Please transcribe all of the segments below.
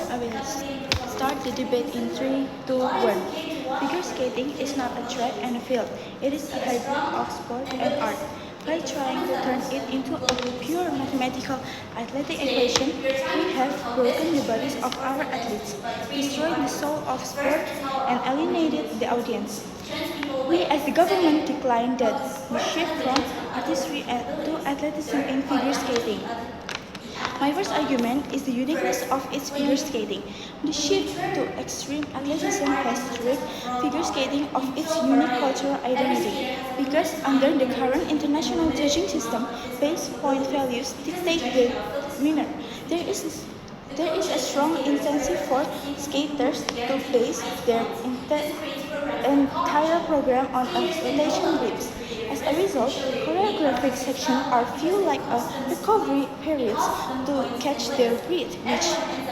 I will start the debate in 3, 2, 1. Figure skating is not a track and a field. It is a hybrid of sport and art. By trying to turn it into a pure mathematical athletic equation, we have broken the bodies of our athletes, destroyed the soul of sport, and alienated the audience. We as the government declined that we shift from artistry to athleticism in figure skating. My first argument is the uniqueness of its figure skating. The shift to extreme athleticism has stripped figure skating of its unique cultural identity, because under the current international judging system, base point values dictate the winner. There is a strong incentive for skaters to base their entire program on a rotation grips. As a result, choreographic sections are feel like a recovery periods to catch their breath, which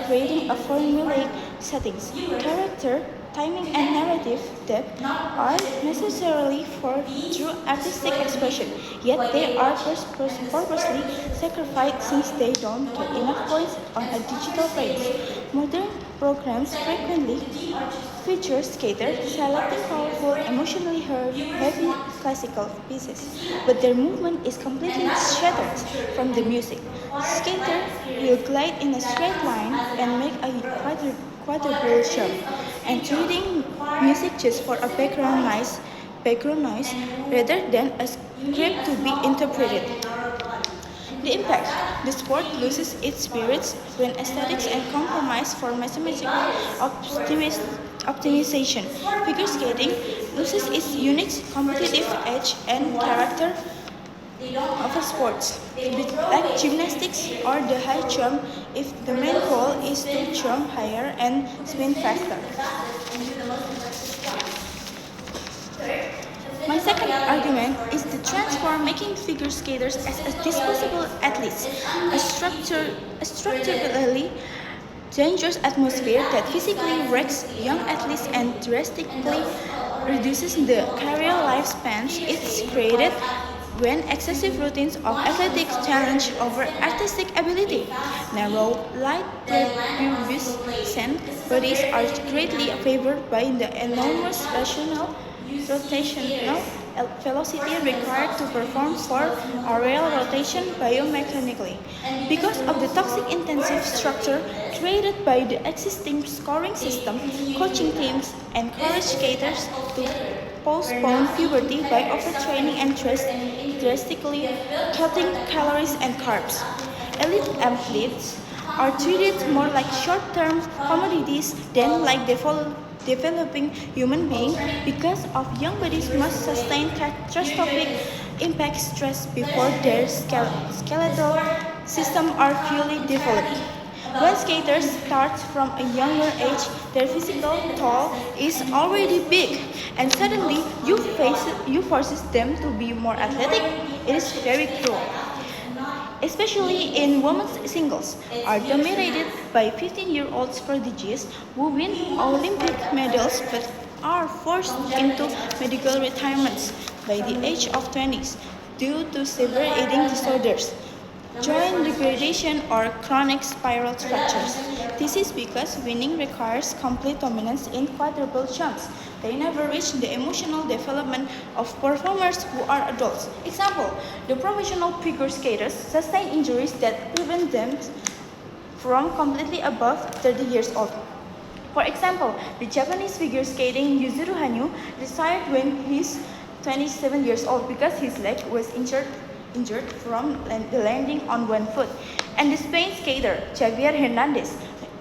creating a formulaic settings. Character, timing, and narrative depth are necessarily for true artistic expression, yet they are purposely sacrificed since they don't get enough points on a digital frame. Modern programs frequently feature skaters selecting powerful, emotionally heavy classical pieces, but their movement is completely shattered from the music. Skater will glide in a straight line and make a quadruple jump, and treating music just for a background noise rather than a script to be interpreted. The impact: the sport loses its spirits when aesthetics and compromise for mathematical optimization. Figure skating loses its unique competitive edge and character of a sports, like gymnastics or the high jump, if the main goal is to jump higher and spin faster. My second argument is the transform making figure skaters as a disposable athletes, a structurally dangerous atmosphere that physically wrecks young athletes and drastically reduces the career lifespans. It's created when excessive routines of athletics challenge over artistic ability. Narrow, light pubescent bodies are greatly favored by the enormous rotational velocity required to perform for aerial rotation biomechanically. Because of the toxic intensive structure created by the existing scoring system, coaching teams encourage skaters to postpone puberty by overtraining and drastically cutting calories and carbs. Elite athletes are treated more like short-term commodities than like developing human beings, because of young bodies must sustain catastrophic impact stress before their skeletal system are fully developed. When skaters start from a younger age, their physical toll is already big, and suddenly you forces them to be more athletic. It is very cruel, especially in women's singles, are dominated by 15-year-old prodigies who win Olympic medals but are forced into medical retirements by the age of 20s due to severe eating disorders, joint degradation, or chronic spiral fractures. This is because winning requires complete dominance in quadruple jumps. They never reach the emotional development of performers who are adults. Example, the professional figure skaters sustain injuries that prevent them from completely above 30 years old. For example, the Japanese figure skating Yuzuru Hanyu retired when he's 27 years old because his leg was injured from the landing on one foot. And the Spain skater Javier Hernandez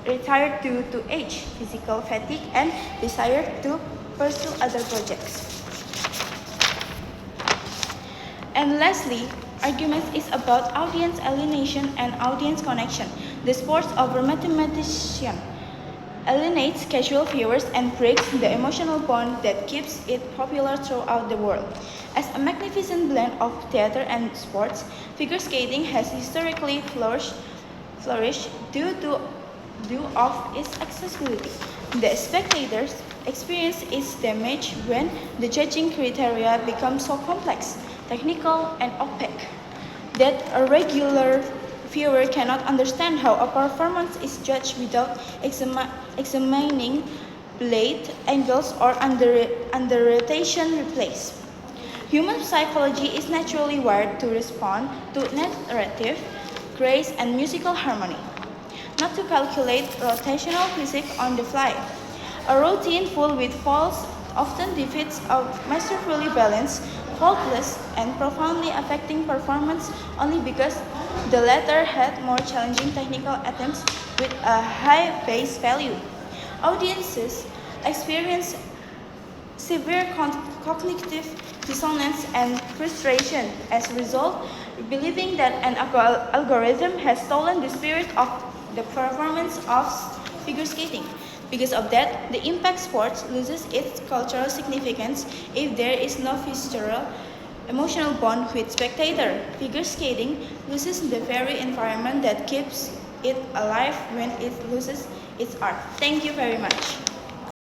retired due to age, physical fatigue, and desire to pursue other projects. And lastly, arguments is about audience alienation and audience connection. The sports over mathematician alienates casual viewers and breaks the emotional bond that keeps it popular throughout the world. As a magnificent blend of theater and sports, figure skating has historically flourished due of its accessibility. The spectator's experience is damaged when the judging criteria become so complex, technical, and opaque that a regular viewer cannot understand how a performance is judged without examining blade angles or under-rotation replays. Human psychology is naturally wired to respond to narrative, grace, and musical harmony, not to calculate rotational physics on the fly. A routine full with faults often defeats a masterfully balanced, faultless, and profoundly affecting performance only because the latter had more challenging technical attempts with a high face value. Audiences experience severe cognitive dissonance and frustration as a result, believing that an algorithm has stolen the spirit of the performance of figure skating. Because of that, the impact sport loses its cultural significance if there is no visceral, emotional bond with spectator. Figure skating loses the very environment that keeps it alive when it loses its art. Thank you very much.